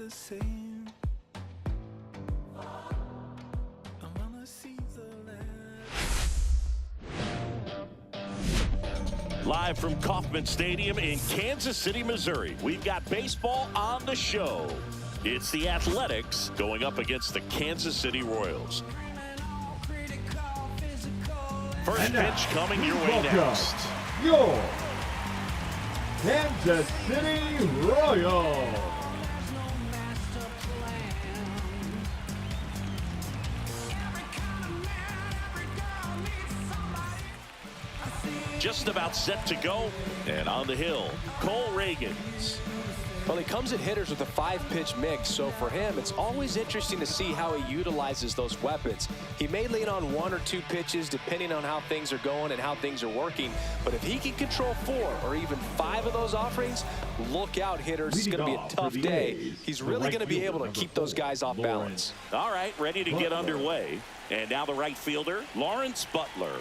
the same. I wanna see the land. Live from Kauffman Stadium in Kansas City, Missouri, we've got baseball on the show. It's the Athletics going up against the Kansas City Royals. First pitch coming your way next. Your Kansas City Royals. Just about set to go, and on the hill, Cole Ragans. Well, he comes at hitters with a 5-pitch mix, so for him, it's always interesting to see how he utilizes those weapons. He may lean on 1 or 2 pitches depending on how things are going and how things are working, but if he can control 4 or even 5 of those offerings, look out, hitters. It's going to be a tough day. He's really going to be able to keep those guys off balance. All right, ready to get underway. And now the right fielder, Lawrence Butler.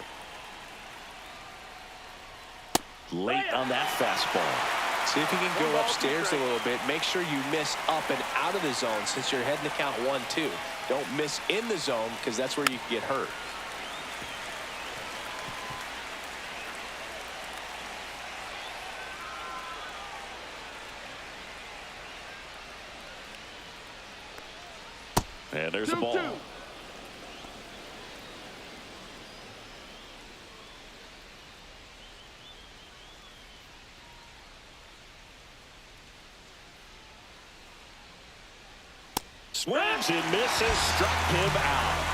Late on that fastball. See if you can go upstairs a little bit. Make sure you miss up and out of the zone since you're heading to count 1-2. Don't miss in the zone because that's where you can get hurt. And there's the ball. Swings and misses, struck him out.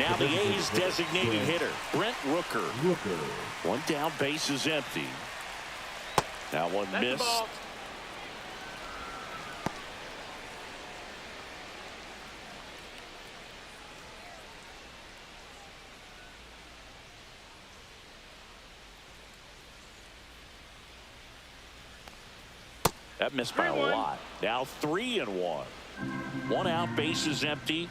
Now the A's designated hitter, Brent Rooker. One down, base is empty. That one missed. That missed by a lot. Now 3-1. 1 out, base is empty.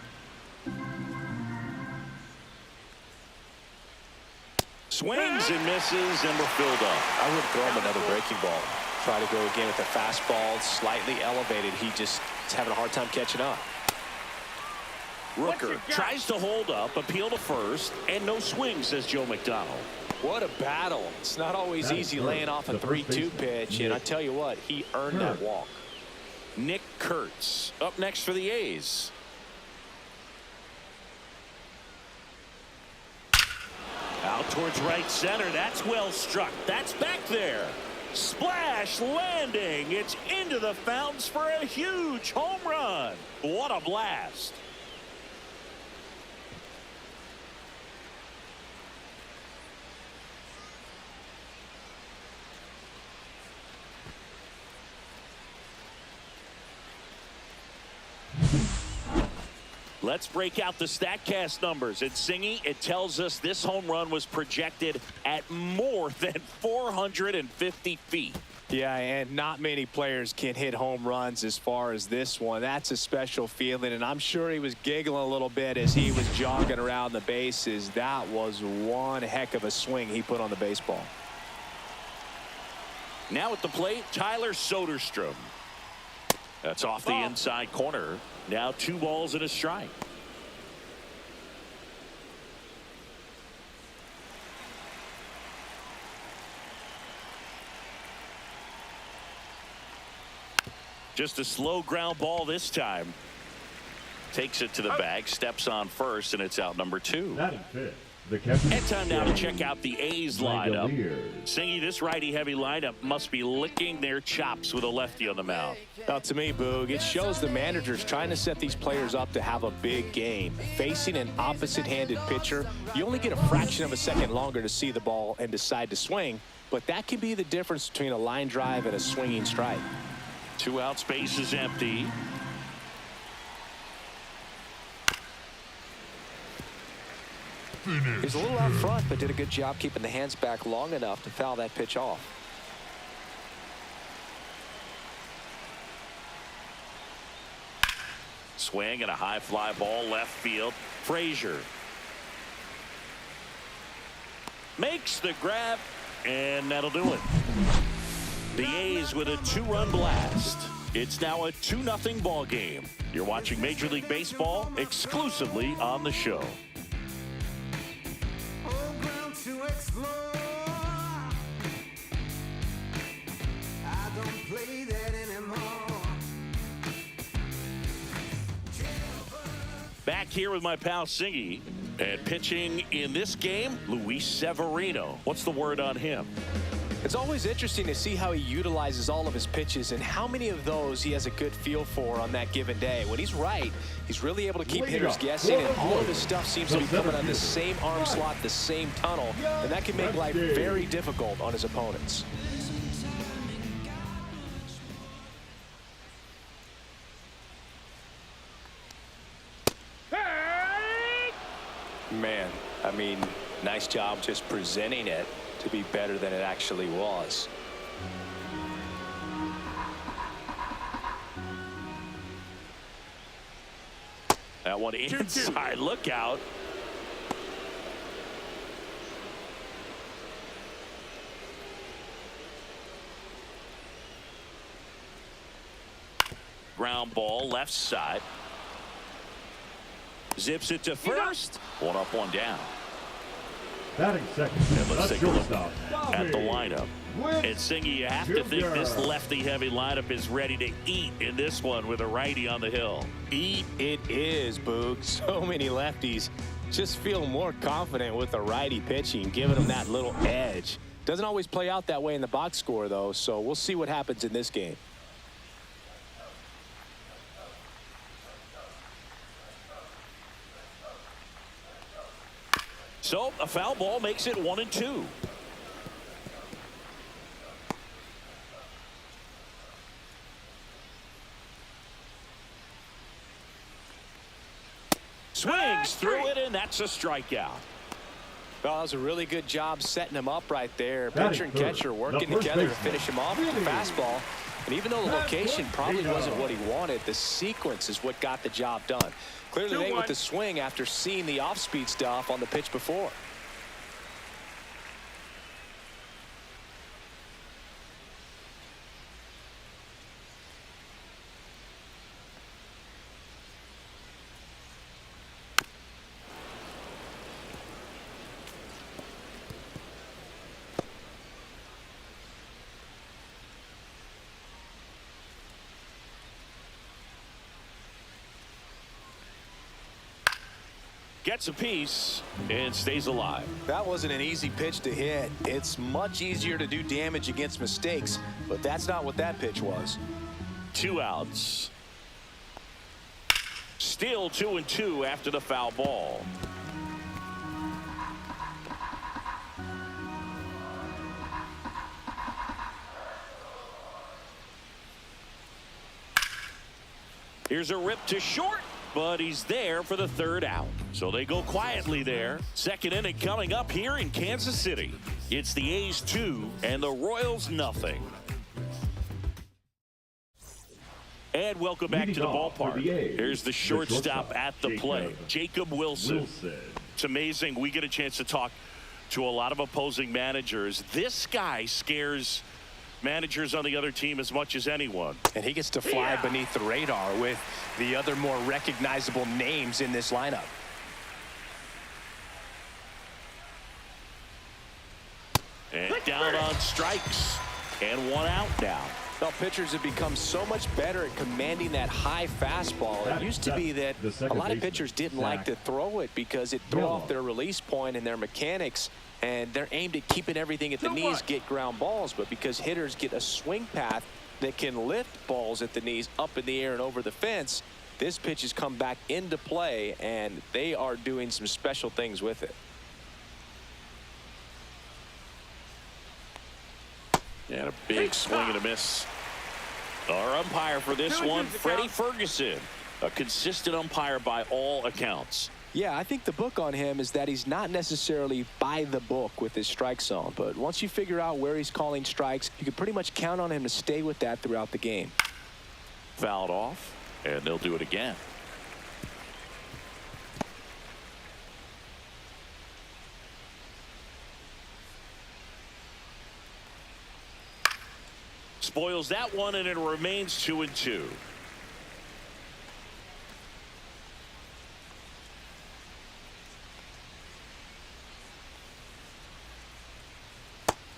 Swings and misses, and we're filled up. I would throw him another breaking ball. Try to go again with the fastball, slightly elevated. He just is having a hard time catching up. Rooker tries to hold up, appeal to first, and no swing, says Joe McDonald. What a battle. It's not always easy laying off a 3-2 pitch, and I tell you what, he earned that walk. Nick Kurtz up next for the A's. Out towards right center. That's well struck. That's back there. Splash landing. It's into the fountains for a huge home run. What a blast. Let's break out the StatCast numbers. At Singy, it tells us this home run was projected at more than 450 feet. Yeah, and not many players can hit home runs as far as this one. That's a special feeling, and I'm sure he was giggling a little bit as he was jogging around the bases. That was one heck of a swing he put on the baseball. Now at the plate, Tyler Soderstrom. That's off the inside corner. Now 2 balls and a strike. Just a slow ground ball this time. Takes it to the bag, steps on first, and it's out number 2. And time now to check out the A's lineup. Singy, this righty-heavy lineup must be licking their chops with a lefty on the mound. Well, to me, Boog, it shows the managers trying to set these players up to have a big game. Facing an opposite-handed pitcher, you only get a fraction of a second longer to see the ball and decide to swing, but that can be the difference between a line drive and a swinging strike. 2 out, space is empty. He's a little out front, but did a good job keeping the hands back long enough to foul that pitch off. Swing and a high fly ball left field. Frazier makes the grab, and that'll do it. The A's with a 2-run blast. It's now a 2-0 ball game. You're watching Major League Baseball exclusively on the show. On ground to explore. I don't play that anymore. Back here with my pal Singy. And pitching in this game, Luis Severino. What's the word on him? It's always interesting to see how he utilizes all of his pitches and how many of those he has a good feel for on that given day. When he's right, he's really able to keep hitters guessing, and all of his stuff seems to be coming on the same arm slot, the same tunnel, and that can make life very difficult on his opponents. Man, I mean, nice job just presenting it to be better than it actually was. That one inside, look out. Ground ball, left side. Zips it to first. One up, one down. Batting second. And let's take a look shortstop, at the Bobby lineup. Witt And Singy, you have to think this Jr. lefty-heavy lineup is ready to eat in this one with a righty on the hill. Eat it is, Boog. So many lefties just feel more confident with the righty pitching, giving them that little edge. Doesn't always play out that way in the box score, though, so we'll see what happens in this game. So a foul ball makes it 1-2. Swings through it, and that's a strikeout. Well, that was a really good job setting him up right there. Batting Pitcher and third, catcher working the first together to baseman, finish him off with the Willie. fastball. And even though the location probably Vito. wasn't what he wanted, the sequence is what got the job done. Clearly they with the swing after seeing the off-speed stuff on the pitch before. Gets a piece and stays alive. That wasn't an easy pitch to hit. It's much easier to do damage against mistakes, but that's not what that pitch was. 2 outs. Still 2-2 after the foul ball. Here's a rip to short, but he's there for the 3rd out. So they go quietly there. Second inning coming up here in Kansas City. It's the A's 2 and the Royals nothing. And welcome back to the ballpark. Here's the shortstop at the plate, Jacob Wilson. It's amazing. We get a chance to talk to a lot of opposing managers. This guy scares managers on the other team as much as anyone. And he gets to fly beneath the radar with the other more recognizable names in this lineup. And down on strikes. And 1 out now. Well, pitchers have become so much better at commanding that high fastball. It used to be that a lot of pitchers didn't like to throw it because it threw off their release point and their mechanics, and they're aimed at keeping everything at the knees, get ground balls. But because hitters get a swing path that can lift balls at the knees up in the air and over the fence, this pitch has come back into play, and they are doing some special things with it. And a big swing and a miss. Our umpire for this one, Freddie Ferguson, a consistent umpire by all accounts. Yeah, I think the book on him is that he's not necessarily by the book with his strike zone, but once you figure out where he's calling strikes, you can pretty much count on him to stay with that throughout the game. Fouled off, and they'll do it again. spoils that one, and it remains 2-2.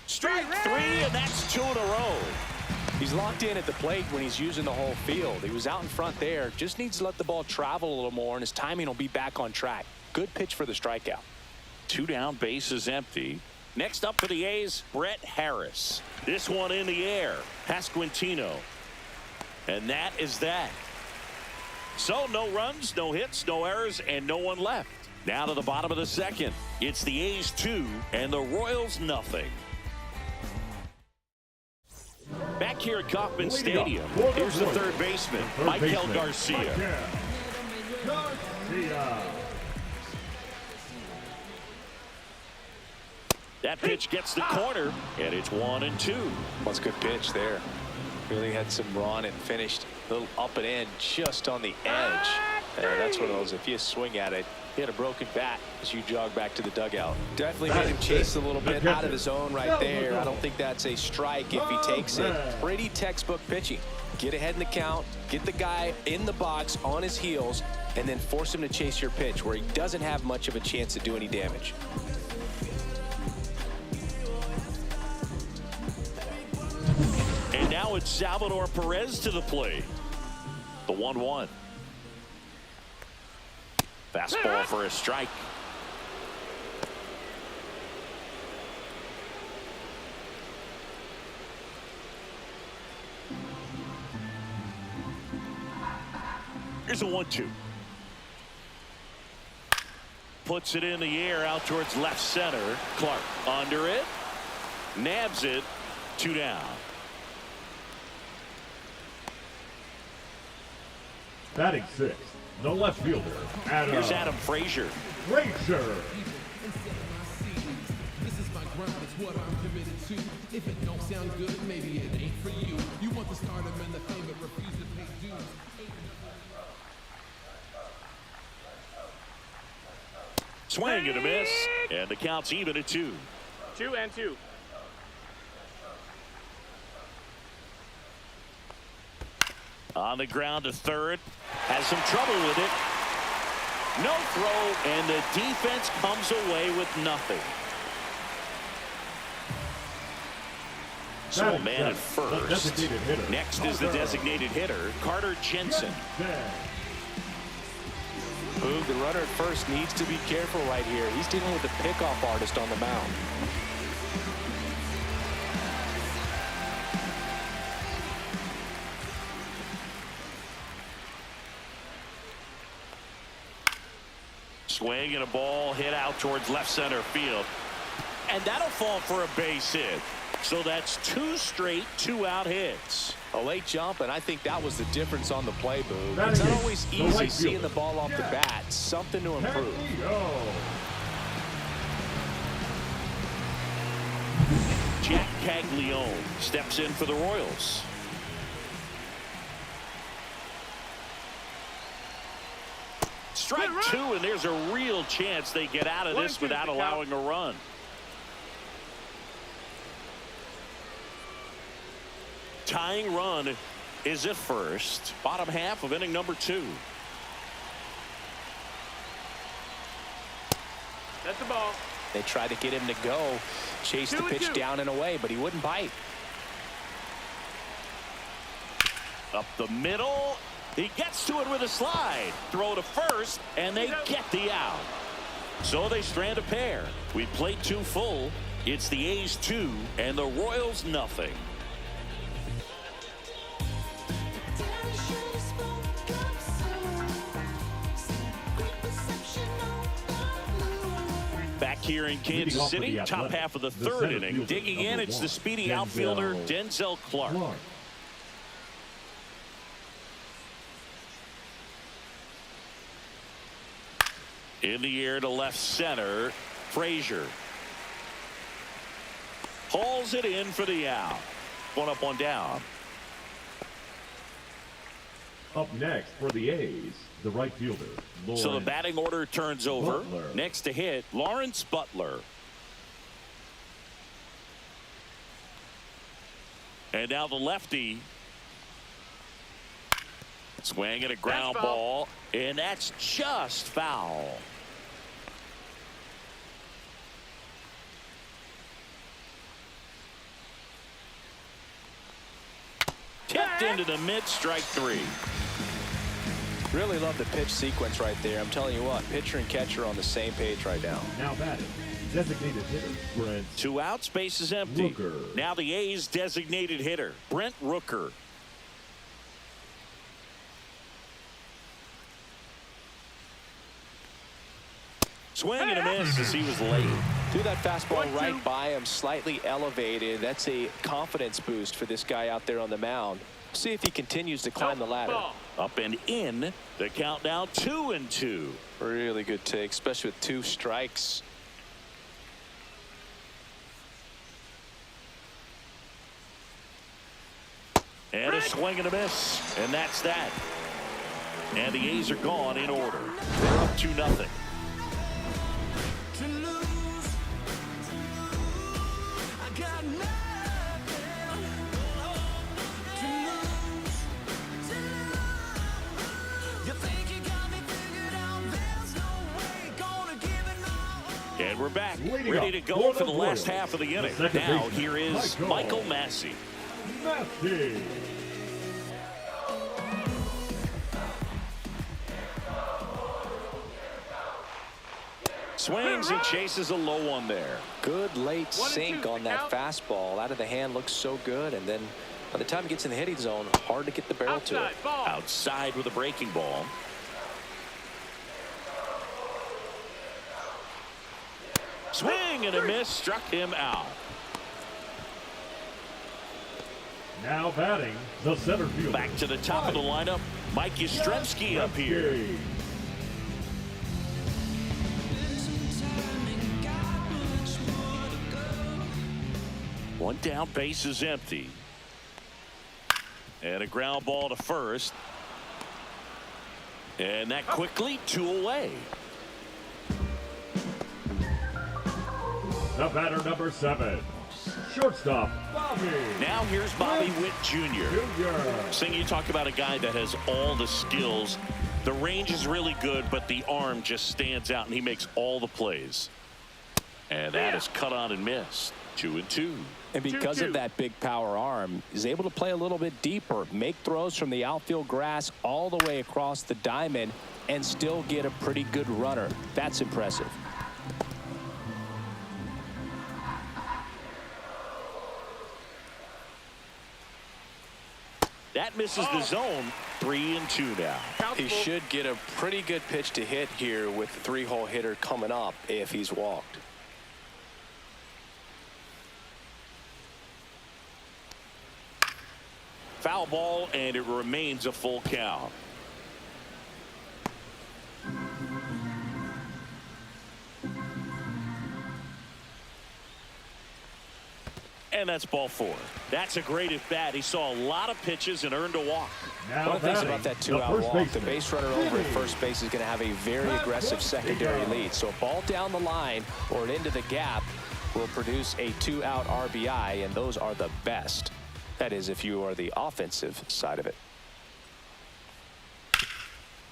Strike three, and that's 2 in a row. He's locked in at the plate when he's using the whole field. He was out in front there. Just needs to let the ball travel a little more, and his timing will be back on track. Good pitch for the strikeout. 2 down, bases empty. Next up for the A's, Brett Harris. This one in the air. Pasquantino. And that is that. So no runs, no hits, no errors, and no one left. Now to the bottom of the second. It's the A's 2 and the Royals nothing. Back here at Kauffman Stadium, here's the third baseman, Michael Garcia. That pitch gets the corner, and it's 1-2. That's a good pitch there. Really had some run and finished a little up and in just on the edge. That's one of those, if you swing at it, he had a broken bat as you jog back to the dugout. Definitely made him chase a little bit out of the zone right there. I don't think that's a strike if he takes it. Pretty textbook pitching. Get ahead in the count, get the guy in the box on his heels, and then force him to chase your pitch where he doesn't have much of a chance to do any damage. And now it's Salvador Perez to the plate. The 1-1. Fastball for a strike. Here's a 1-2. Puts it in the air out towards left center. Clark under it. Nabs it. 2 down. Batting 6th, the left fielder, Adam. Here's Adam Frazier. Frazier. This is my grind, it's what I'm committed to. If it don't sound good, maybe it ain't for you. You want the stardom and the fame, but refuse to pay dues. Swing and a miss, and the count's even at 2. 2-2. On the ground to third. Has some trouble with it. No throw, and the defense comes away with nothing. So a man at first. Next is the designated hitter, Carter Jensen. Boog, the runner at first needs to be careful right here. He's dealing with the pickoff artist on the mound. Swing and a ball hit out towards left center field. And that'll fall for a base hit. So that's 2 straight 2-out hits. A late jump, and I think that was the difference on the play, Boog. It's not always easy seeing the ball off the bat. Something to improve. Jack Caglione steps in for the Royals. Strike 2, and there's a real chance they get out of this without allowing a run. Tying run is at first. Bottom half of inning number 2. That's the ball. They tried to get him to go, chase the pitch down and away, but he wouldn't bite. Up the middle. He gets to it with a slide. Throw to first, and they get the out. So they strand a pair. We played 2 full. It's the A's 2 and the Royals nothing. Back here in Kansas City, top half of the third inning. Digging in, it's the speedy outfielder, Denzel Clark. In the air to left center, Frazier. Hauls it in for the out. 1 up, 1 down. Up next for the A's, the right fielder, Lawrence. So the batting order turns over. Butler. Next to hit, Lawrence Butler. And now the lefty. Swinging a ground That's foul. ball, and that's just foul. Tipped into the mid, strike three. Really love the pitch sequence right there. I'm telling you what, pitcher and catcher are on the same page right now. Now batting, designated hitter, Brent 2 outs, base is empty. Rooker. Now the A's designated hitter, Brent Rooker. Swing and a miss as he was late. Threw that fastball 1-2. right by him, slightly elevated. That's a confidence boost for this guy out there on the mound. See if he continues to climb the ladder. Ball. Up and in. The count now 2-2. Really good take, especially with 2 strikes. And a swing and a miss. And that's that. And the A's are gone in order. They're up 2-0. To lose, I got nothing. To lose, you think you got me figured out? There's no way gonna give it all. And we're back, Leading ready up to go for for the the last Royals, half of the inning. the second Now baseman, here is Michael Massey. Massey. Swings and chases a low one there. Good late 1-2, sink on the that count. fastball. Out of the hand looks so good, and then by the time it gets in the hitting zone, hard to get the barrel to it. Outside. Ball. Outside with a breaking ball. Swing and a miss, struck him out. Now batting, the center fielder. Back to the top of the lineup, Mike Yastrzemski up here. Yastrzemski. One down, base is empty. And a ground ball to first. And that quickly 2 away. The batter number 7, shortstop Bobby Now here's Bobby Witt Jr. Jr. Sing, you talk about a guy that has all the skills. The range is really good, but the arm just stands out, and he makes all the plays. And that is cut on and missed. 2-2. And because 2-2. of that big power arm, he's able to play a little bit deeper, make throws from the outfield grass all the way across the diamond, and still get a pretty good runner. That's impressive. That misses the zone. 3-2 now. He should get a pretty good pitch to hit here with the 3-hole hitter coming up if he's walked. Foul ball, and it remains a full count. And that's ball 4. That's a great at bat. He saw a lot of pitches and earned a walk. Now One of the things batting, about that the 2-out first walk, the baseman, base runner over at Jimmy. first base is going to have a very aggressive secondary lead. So a ball down the line or into the gap will produce a 2-out RBI, and those are the best. That is, if you are the offensive side of it.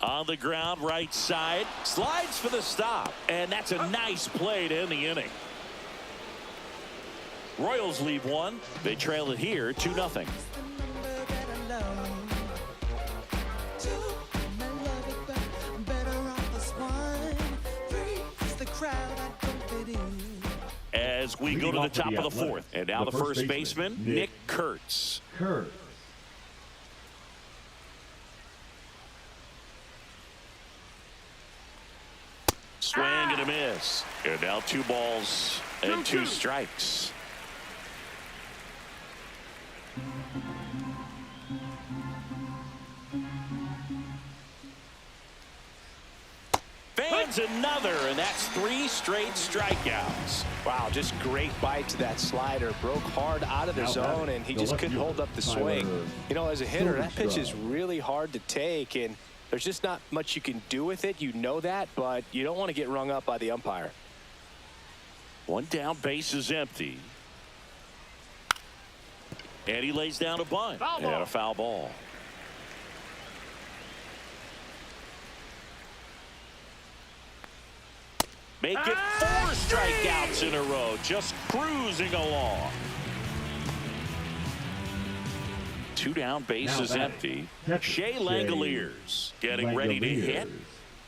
On the ground, right side. Slides for the stop. And that's a nice play to end the inning. Royals lead 1. They trail it here 2-0. As we go to the top of the 4th. And now the first baseman, Nick Kurtz. Kurtz. Swing and a miss. And now 2 balls and 2 2-2. strikes. Fans another, and that's 3 straight strikeouts. Wow, just great bite to that slider. Broke hard out of the Now zone, batting, and he the just left couldn't fielder, hold up the Tyler swing. You know, as a hitter, that pitch Silverstraw. is really hard to take, and there's just not much you can do with it. You know that, but you don't want to get rung up by the umpire. 1 down, base is empty. And he lays down a bunt. Foul And ball. a foul ball. Make it 4 strikeouts in a row. Just cruising along. 2 down, bases Now empty. catcher, Shea Shea Langoliers getting ready to hit. Langoliers.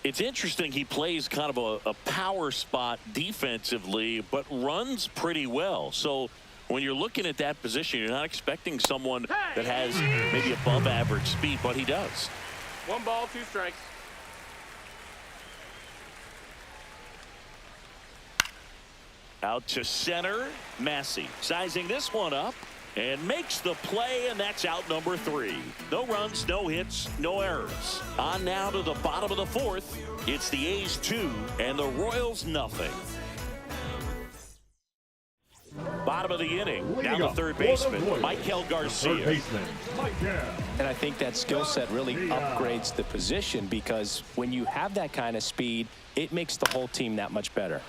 It's interesting he plays kind of a power spot defensively, but runs pretty well. So when you're looking at that position, you're not expecting someone that has maybe above average speed, but he does. 1 ball, 2 strikes. Out to center, Massey sizing this one up and makes the play, and that's out number 3. No runs, no hits, no errors. On now to the bottom of the 4th. It's the A's 2 and the Royals nothing. Bottom of the inning, Leading down the up third for the baseman, Royals, Michael Third Garcia. baseman, Michael. And I think that skill set really upgrades the position, because when you have that kind of speed, it makes the whole team that much better.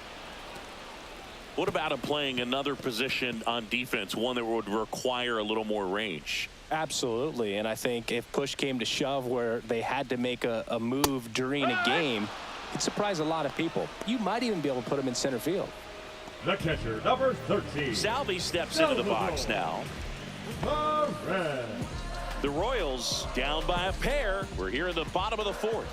What about him playing another position on defense, one that would require a little more range? Absolutely. And I think if push came to shove where they had to make a move during a game, it'd surprise a lot of people. You might even be able to put him in center field. The catcher, number 13. Salvi steps into the box now. Perez. The Royals down by a pair. We're here in the bottom of the 4th.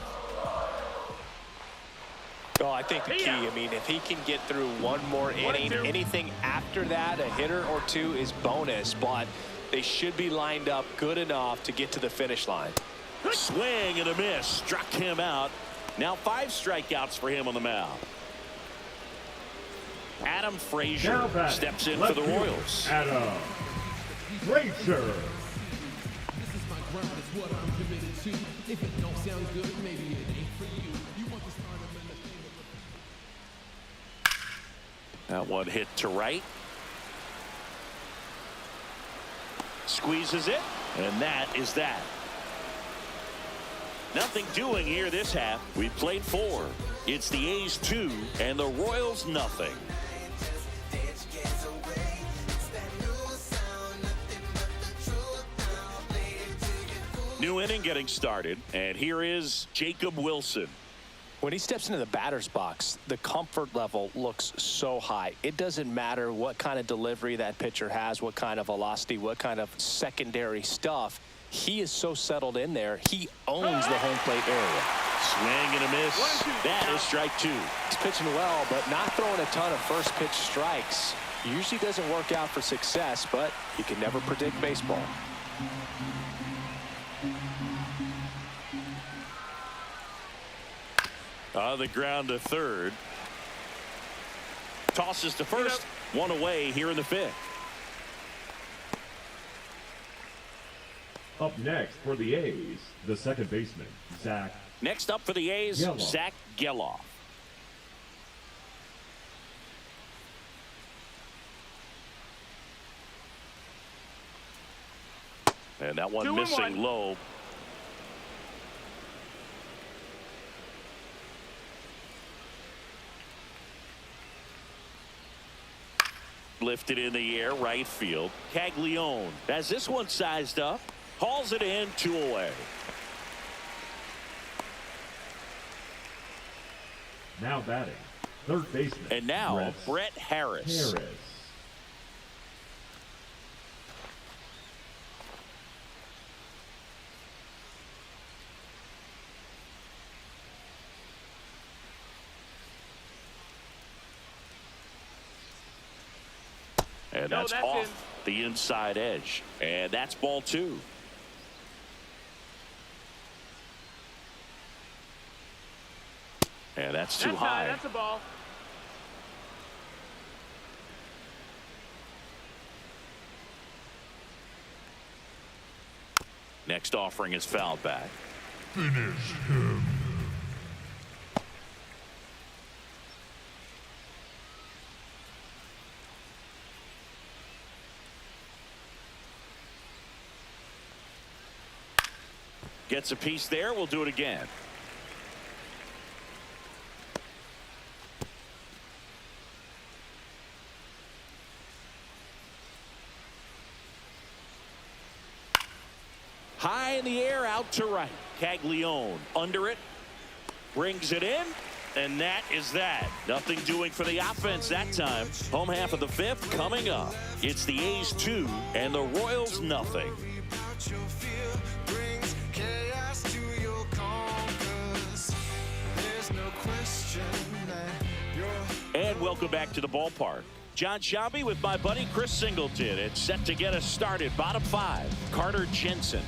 Oh, I think the key, I mean, if he can get through one more inning, anything after that, a hitter or 2 is bonus, but they should be lined up good enough to get to the finish line. Swing and a miss. Struck him out. Now 5 strikeouts for him on the mound. Adam Now Frazier batting, steps in left for the field, Royals. Adam Frazier. This is my grind, it's what I'm committed to. If it don't sound good, maybe it ain't for you. You want to start them in the thing that That one hit to right. Squeezes it, and that is that. Nothing doing here this half. We played 4. It's the A's 2 and the Royals nothing. New inning getting started, and here is Jacob Wilson. When he steps into the batter's box, the comfort level looks so high. It doesn't matter what kind of delivery that pitcher has, what kind of velocity, what kind of secondary stuff. He is so settled in there. He owns the home plate area. Swing and a miss. 1-2. That is strike 2. He's pitching well, but not throwing a ton of first pitch strikes. Usually doesn't work out for success, but you can never predict baseball. On the ground to third. Tosses to first. One away here in the 5th. Up next for the A's, the second baseman, Zach. Next up for the A's, Gelof. Zach Gelof. And that one 2-1. missing low. Lifted in the air, right field. Caglione has this one sized up. Hauls it in, 2 away. Now batting, third baseman. And now Brett Harris. Harris. And No, that's that's off in. the inside edge. And that's ball 2. And that's too high. That's a ball. Next offering is fouled back. Gets a piece there. We'll do it again. High in the air, out to right. Caglione under it. Brings it in. And that is that. Nothing doing for the offense that time. Home half of the fifth coming up. It's the A's 2 and the Royals nothing. And welcome back to the ballpark. John Shabby with my buddy Chris Singleton. It's set to get us started. Bottom 5, Carter Jensen.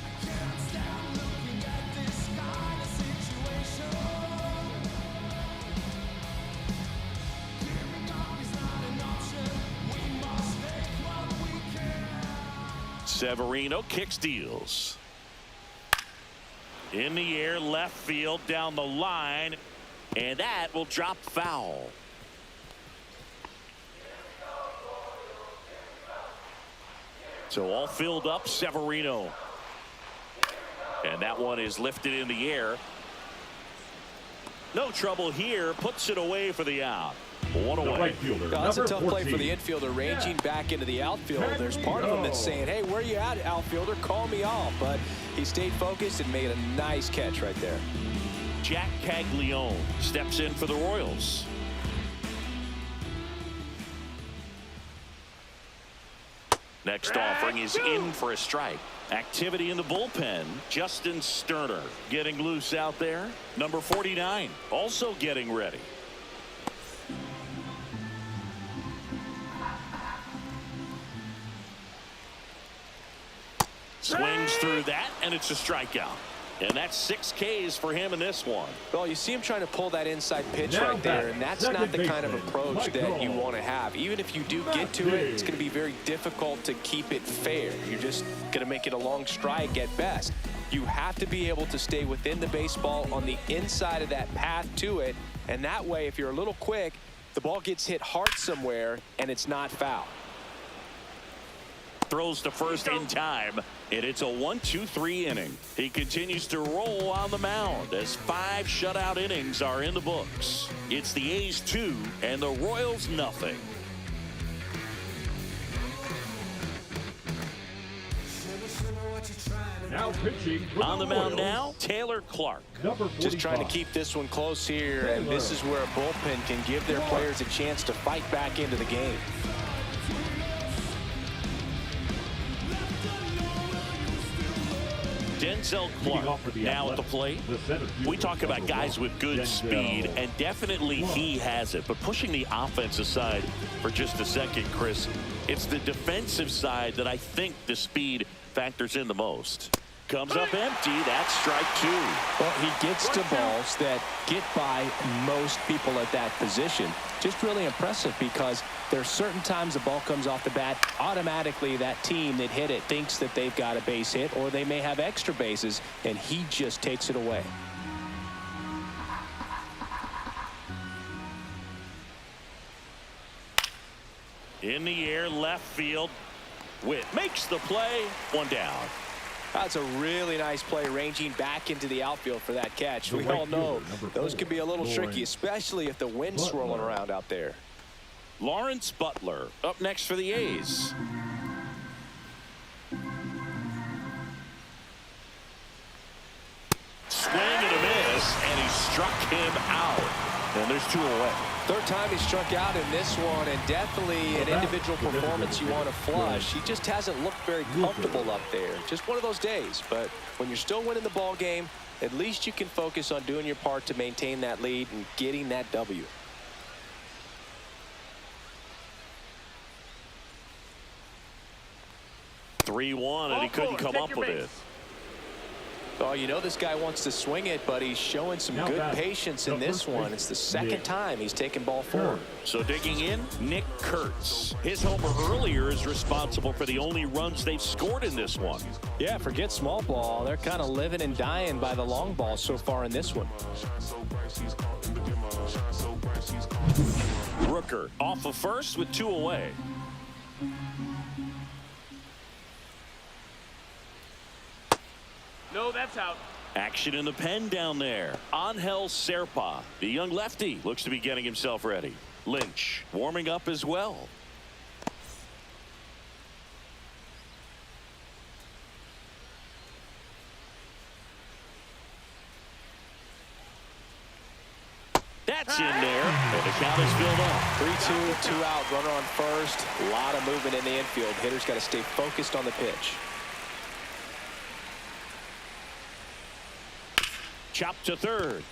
Severino kicks, deals. In the air, left field, down the line, and that will drop foul. So all filled up, Severino. And that one is lifted in the air. No trouble here, puts it away for the out. One away. Right fielder, That's a tough 14. play for the infielder, ranging back into the outfield. There's part of him that's saying, hey, where you at, outfielder? Call me off. But he stayed focused and made a nice catch right there. Jack Caglione steps in for the Royals. Next offering is in for a strike. Activity in the bullpen. Justin Sterner getting loose out there. Number 49 also getting ready. Swings through that, and it's a strikeout. And that's 6 Ks for him in this one. Well, you see him trying to pull that inside pitch Now right there, and that's not the kind of baseman, approach Mike that you Hall. want to have. Even if you do get to it, it's going to be very difficult to keep it fair. You're just going to make it a long strike at best. You have to be able to stay within the baseball on the inside of that path to it, and that way, if you're a little quick, the ball gets hit hard somewhere, and it's not foul. Throws to first in time, and it's a 1-2-3 inning. He continues to roll on the mound as 5 shutout innings are in the books. It's the A's 2 and the Royals nothing. Now pitching for On the mound Royals, now, Taylor Clark. Number 45. Just trying to keep this one close here, and this is where a bullpen can give their players a chance to fight back into the game. Denzel Clark now at the plate. We talk about guys with good speed, and definitely he has it. But pushing the offense aside for just a second, Chris, it's the defensive side that I think the speed factors in the most. Comes up empty. That's strike 2. Well, he gets to balls that get by most people at that position. Just really impressive because there's certain times the ball comes off the bat, automatically that team that hit it thinks that they've got a base hit or they may have extra bases, and he just takes it away. In the air, left field. Witt makes the play. One down. That's a really nice play, ranging back into the outfield for that catch. We all know those can be a little tricky, especially if the wind's swirling around out there. Lawrence Butler up next for the A's. Swing and a miss, and he struck him out. And there's 2 away. Third time he struck out in this one, and definitely an individual performance you want to flush. He just hasn't looked very comfortable up there. Just one of those days. But when you're still winning the ball game, at least you can focus on doing your part to maintain that lead and getting that W. (3-1), and he couldn't come up with it. Oh, you know this guy wants to swing it, but he's showing some good patience in this one. It's the second time he's taken ball 4. So digging in, Nick Kurtz. His homer earlier is responsible for the only runs they've scored in this one. Yeah, forget small ball. They're kind of living and dying by the long ball so far in this one. Rooker off of first with 2 away. No, that's out. Action in the pen down there. Angel Serpa, the young lefty, looks to be getting himself ready. Lynch warming up as well. in there, and the count is filled up. 3-2, 2 out, runner on first. A lot of movement in the infield. Hitters got to stay focused on the pitch. Chopped to third.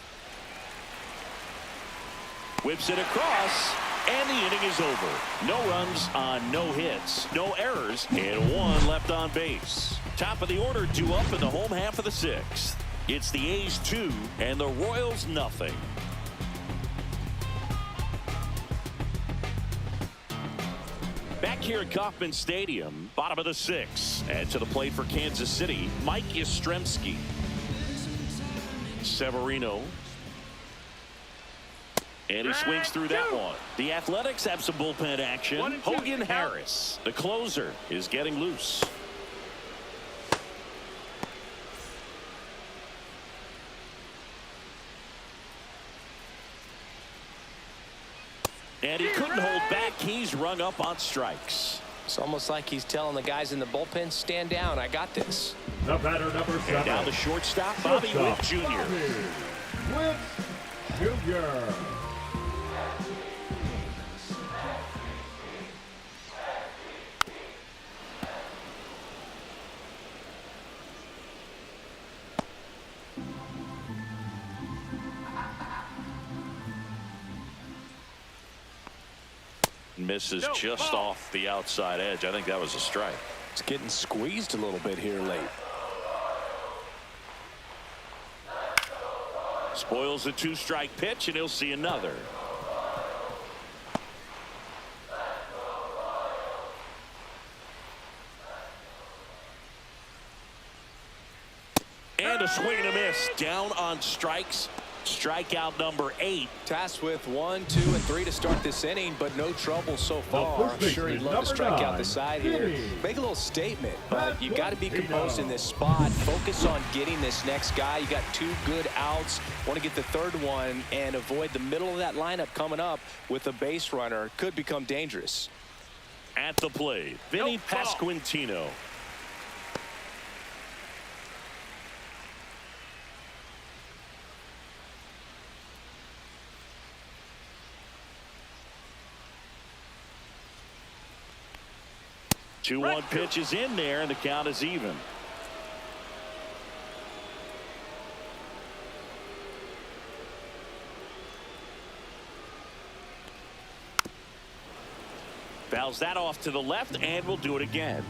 Whips it across, and the inning is over. No runs on no hits, no errors, and one left on base. Top of the order due up in the home half of the sixth. It's the A's 2 and the Royals nothing. Back here at Kauffman Stadium, bottom of the sixth, and to the plate for Kansas City, Mike Yastrzemski. Severino. And he swings through that one. The Athletics have some bullpen action. Hogan Harris, the closer, is getting loose. And he couldn't hold back. He's rung up on strikes. It's almost like he's telling the guys in the bullpen, stand down, I got this. The batter, number 7. And now the shortstop, Bobby Witt Jr. Witt Jr. Misses just off the outside edge. I think that was a strike. It's getting squeezed a little bit here late. Spoils the 2-strike pitch, and he'll see another. And a swing and a miss. Down on strikes. Strikeout number 8. Tasked with 1, 2, and 3 to start this inning, but no trouble so far. I'm sure he'd love to strike out the side here. Make a little statement, but you've got to be composed in this spot. Focus on getting this next guy. You got 2 good outs. Want to get the third one and avoid the middle of that lineup coming up with a base runner. Could become dangerous. At the plate, Vinny Pasquantino. The 2-1 pitch is in there, and the count is even. Fouls that off to the left, and we'll do it again.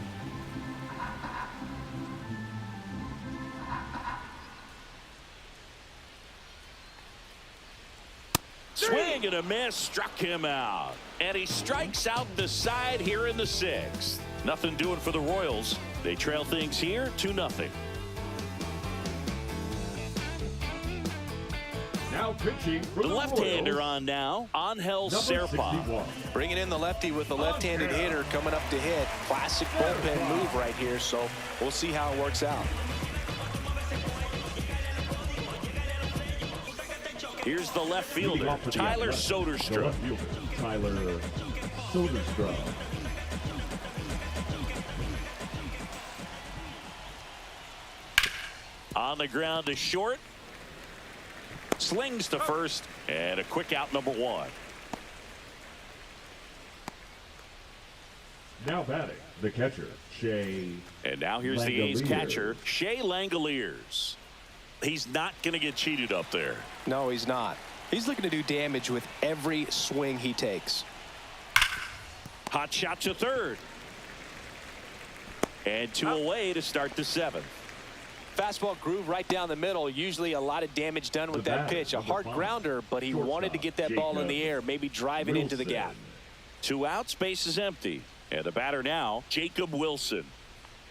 Swing and a miss, struck him out. And he strikes out the side here in the 6th. Nothing doing for the Royals. They trail things here 2-0. Now pitching for The left-hander Royals, on now, Angel number Serpa. 61. Bringing in the lefty with the left-handed hitter coming up to hit. Classic bullpen move right here, so we'll see how it works out. Here's the left Leading fielder, off for the Tyler Athletics, the Soderstrom. left fielder, Tyler Soderstrom. On the ground to short. Slings to first, and a quick out number 1. Now batting, the catcher, Shea. And now here's the A's Langeliers. catcher, Shea Langeliers. He's not going to get cheated up there. No, he's not. He's looking to do damage with every swing he takes. Hot shot to third. And 2 away to start the 7th. Fastball groove right down the middle. Usually a lot of damage done with The that bat pitch. A of the hard final. grounder, but he wanted to get that ball in the air, maybe drive it into the gap. 2 outs, base is empty. And the batter now, Jacob Wilson.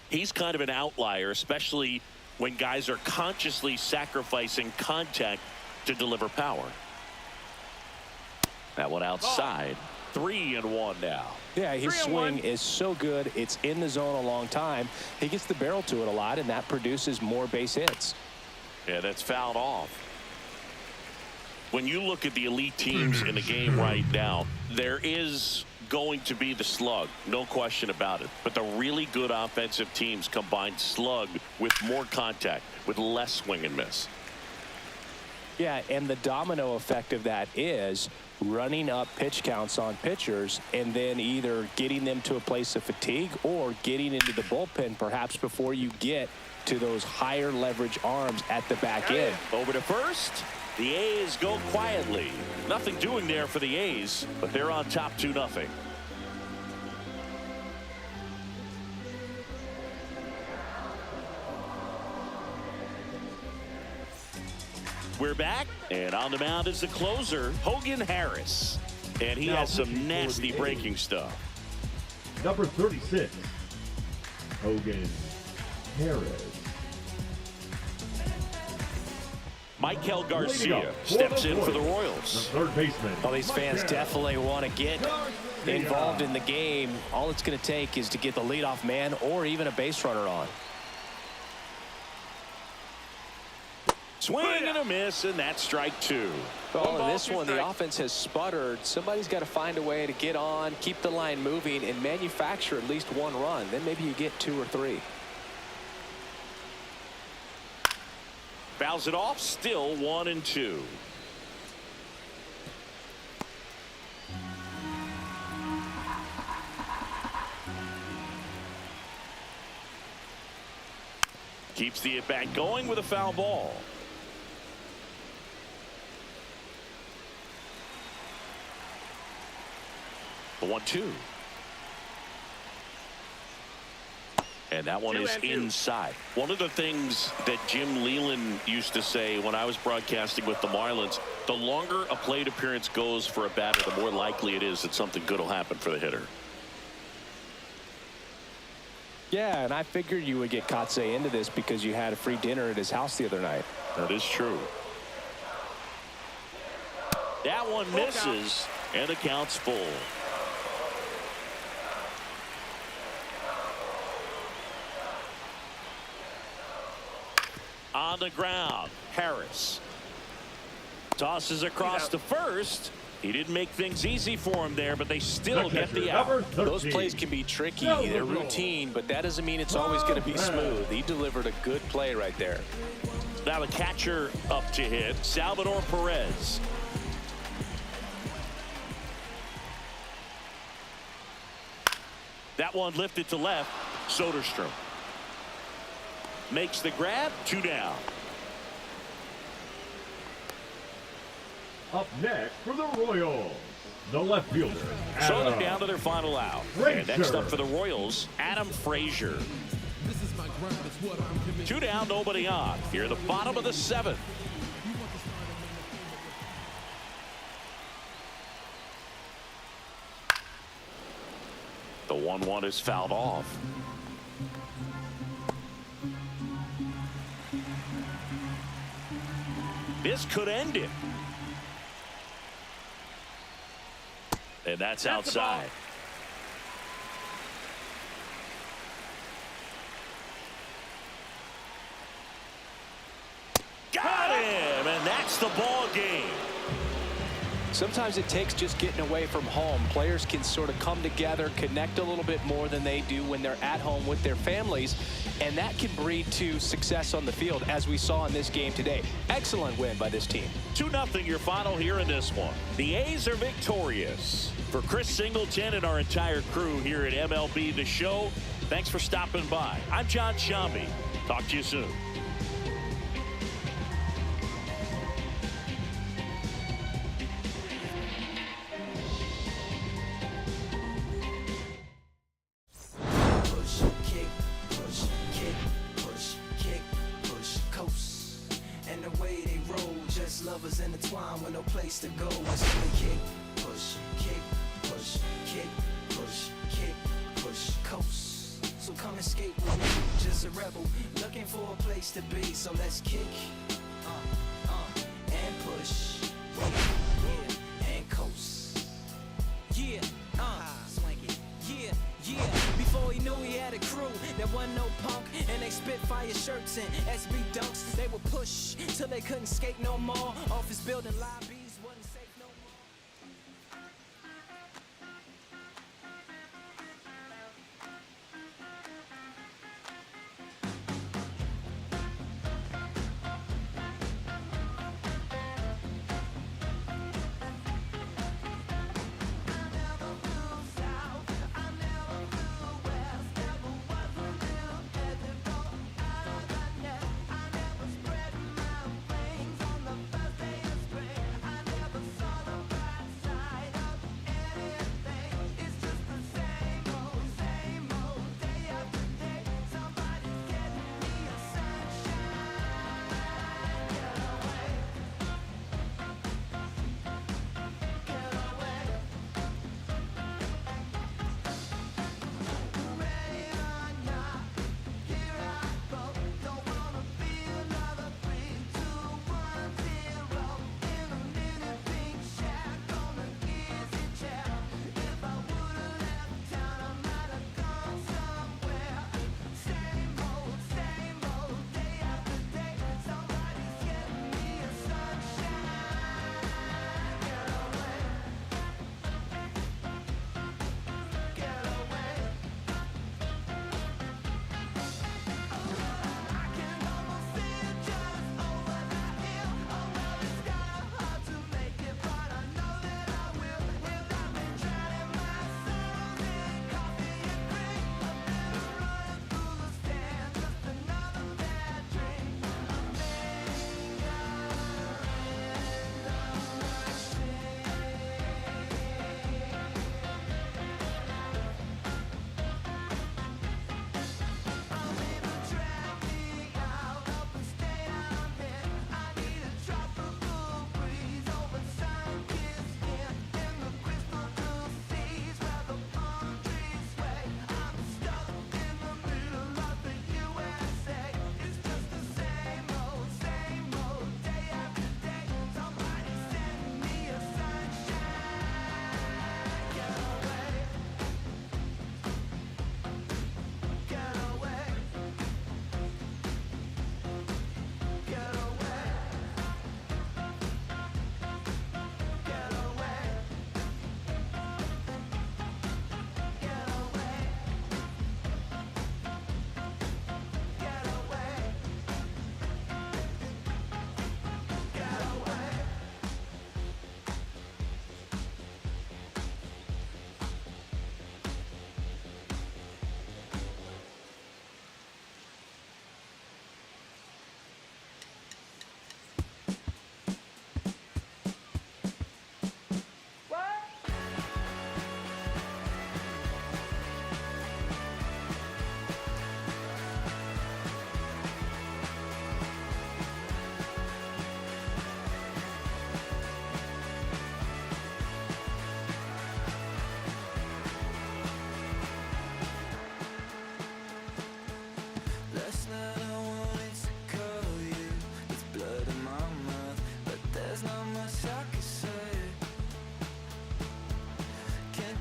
He's kind of an outlier, especially when guys are consciously sacrificing contact to deliver power. That one outside. 3-1 now. Yeah, his 3-1. swing is so good. It's in the zone a long time. He gets the barrel to it a lot, and that produces more base hits. Yeah, that's fouled off. When you look at the elite teams in the game right now, there is going to be the slug, no question about it. But the really good offensive teams combine slug with more contact, with less swing and miss. Yeah, and the domino effect of that is running up pitch counts on pitchers and then either getting them to a place of fatigue or getting into the bullpen perhaps before you get to those higher leverage arms at the back end. Over to first. The A's go quietly. Nothing doing there for the A's, but they're on top 2-0. We're back, and on the mound is the closer, Hogan Harris. And he has some nasty breaking stuff. Number 36, Hogan Harris. Michael Garcia steps in for the Royals. The third baseman. Well, these fans definitely want to get involved in the game. All it's going to take is to get the leadoff man or even a base runner on. Swing and a miss, and that's strike 2. Oh, in this one, the offense has sputtered. Somebody's got to find a way to get on, keep the line moving, and manufacture at least one run. Then maybe you get 2 or 3. Fouls it off, still 1-2. Keeps the at-bat going with a foul ball. The 1-2. And that one is inside. One of the things that Jim Leyland used to say when I was broadcasting with the Marlins, the longer a plate appearance goes for a batter, the more likely it is that something good will happen for the hitter. Yeah, and I figured you would get Kotsay into this because you had a free dinner at his house the other night. That is true. That one misses, and the count's full. On the ground, Harris tosses across to first. He didn't make things easy for him there, but they still get the out. Those plays can be tricky. They're routine, but that doesn't mean it's always going to be smooth. He delivered a good play right there. Now the catcher up to hit, Salvador Perez. That one lifted to left, Soderstrom. Makes the grab, 2 down. Up next for the Royals, the left fielder. So they're down to their final out. And next up for the Royals, Adam Frazier. This is my grind, it's what I'm committed 2 down, nobody on. Here at the bottom of the 7th. The 1-1 is fouled off. This could end it. And that's outside. Got him, and that's the ball game. Sometimes it takes just getting away from home. Players can sort of come together, connect a little bit more than they do when they're at home with their families, and that can breed to success on the field, as we saw in this game today. Excellent win by this team. 2-0 your final here in this one. The A's are victorious. For Chris Singleton and our entire crew here at MLB The Show, thanks for stopping by. I'm John Shambi. Talk to you soon. Lovers intertwined with no place to go. It's really kick, push, kick, push, coast. So come escape with me, just a rebel, looking for a place to be. So let's kick, and push, yeah, and coast. Yeah, swank it, yeah. Before he knew he had a crew, there wasn't no punk, and they spit fire shirts and SB dunks. They would push till they couldn't skate no more. Office building lobbies wasn't safe no more.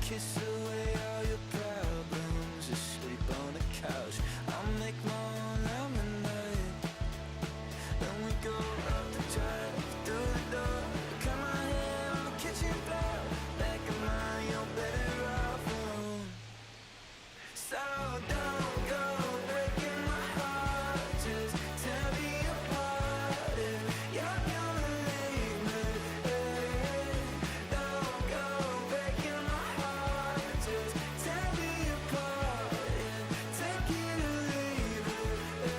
kiss away all your problems. Just sleep on the couch. I'll make my own lemonade. Then we go up the drive, through the door. Cut my hair on the kitchen floor. Back of mine, you're better off alone. So don't go breaking my heart. Just tear me apart if you're gonna leave me. Don't go breaking my heart. Just tear me apart. Take it or leave it.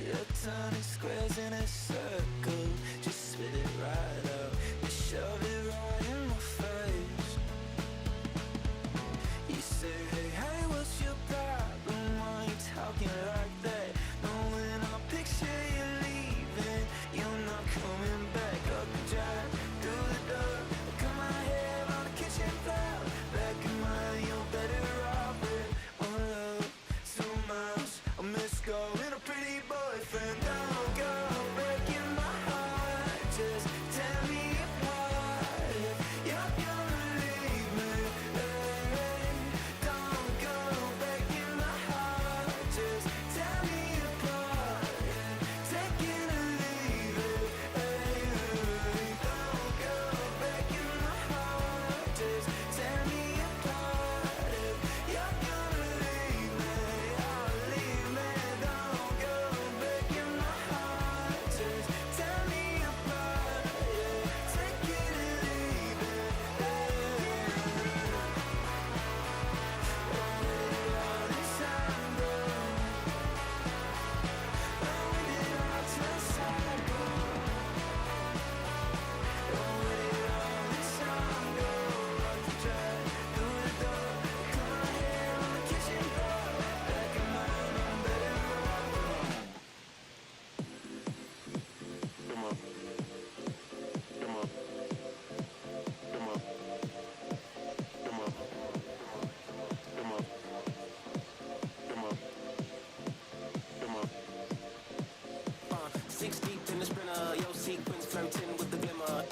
You're turning squares in a circle. Just spit it right out. You shove it right in my face. You say, hey, hey, what's your problem? Why you talking like that? Knowing I picture you leaving, you're not coming back. Up the drive, through the door. Cut my hair on the kitchen floor. Back in mine, you're better off with one love, 2 miles, a missed call, and a pretty boyfriend. Don't go breaking my heart. Just tell me apart if you're gonna leave me. Don't go breaking my heart. Just tell me apart. Take it or leave it. Don't go breaking my heart. Just tell me apart if you're gonna leave me. Oh, leave me. Don't go breaking my heart. Just tell me apart. Take it or leave it. All this time go. When we did all this time go. When we did all this time go. Up the drive, through the door. Cut my hair on the kitchen floor. Back in mine, I'm better off alone. Come on. Come on. Come on. Come on. Come on. Come on. Come on. 6 deep in the sprinter, your sequence flirting with the glimmer.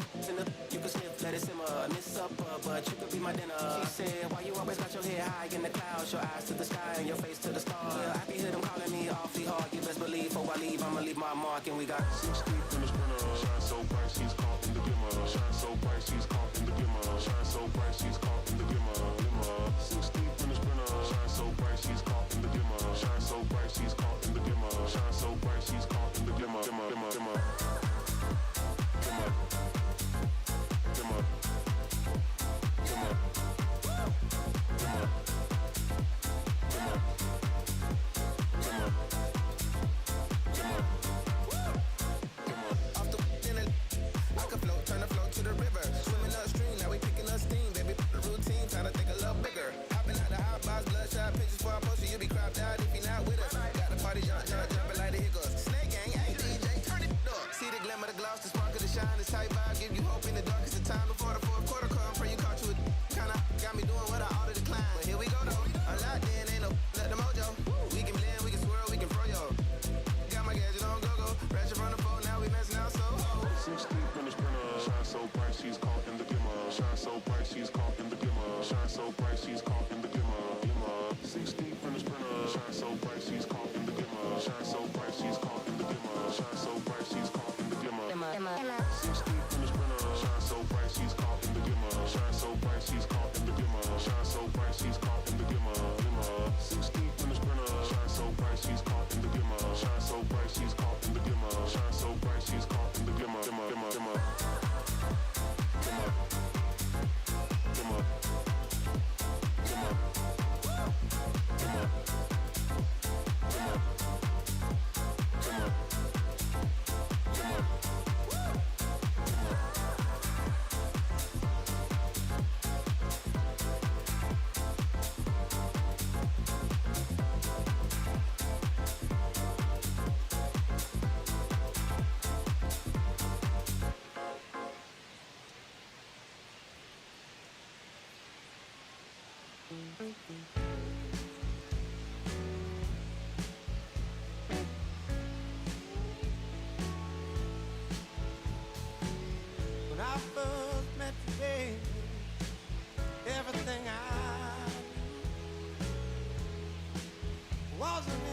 You can sniff, let it simmer. Miss supper, but you could be my dinner. She said, why you always got your head high in the clouds? Your eyes to the sky and your face to the stars. Yeah, I can hear them calling me awfully hard. You best believe before I leave, I'ma leave my mark. And we got 6 deep in the sprinter. Shine so bright, she's caught in the glimmer. Shine so bright, she's caught in the glimmer. Shine so bright, she's caught in the glimmer. 6 deep in the sprinter. Shine so bright, she's caught in the glimmer. Shine so bright, she's caught in the glimmer. Shine so bright, she's caught in the glimmer. Glimmer, glimmer, glimmer. Glimmer. Glimmer. Glimmer. Glimmer. Glimmer. Glimmer. Glimmer. Glimmer. Off the in it, I can float, turn the float to the river. Swimming upstream, now we picking up steam, baby. The routine, time to think a little bigger. Hopping out the hot box, bloodshot pictures for our poster. You be cropped out if you're not with us. Got the party jumping like the hiccups. Snake gang, hey DJ, turn it up. See the glimmer, the gloss, the sparkle, the shine, this tight vibe, give you hope in the darkest of time. Before the fourth quarter come, pray you caught you a kinda got me doing what I ought to decline. But here we go though, unlocked in, ain't no let the mojo. We can blend, we can swirl, we can froyo. Got my gadget on go-go, ratchet from the phone, now we messing out so. 6 deep in the sprinter. Shine so bright, she's caught in the glimmer. Shine so bright, she's caught in the glimmer. Shine so bright, she's caught in the glimmer. Glimmer. 6 deep in the sprinter. Shine so bright, she's caught in the glimmer. Shine so bright, she's caught in the glimmer. Shine so bright, she's caught in the glimmer. 6 deep in the sprinter. Shine so bright, she's caught in the glimmer. Shine so bright, she's caught in the glimmer. Shine so bright, she's caught in the glimmer. Glimmer. 6 deep in the sprinter. Shine so bright, she's caught in the glimmer. Shine so bright, she's caught in the glimmer. Shine so bright, she's caught in the glimmer. Glimmer, glimmer, glimmer. Glimmer. Glimmer. Glimmer. Glimmer. Glimmer. Glimmer. Glimmer. When I first met you, baby, thing I knew wasn't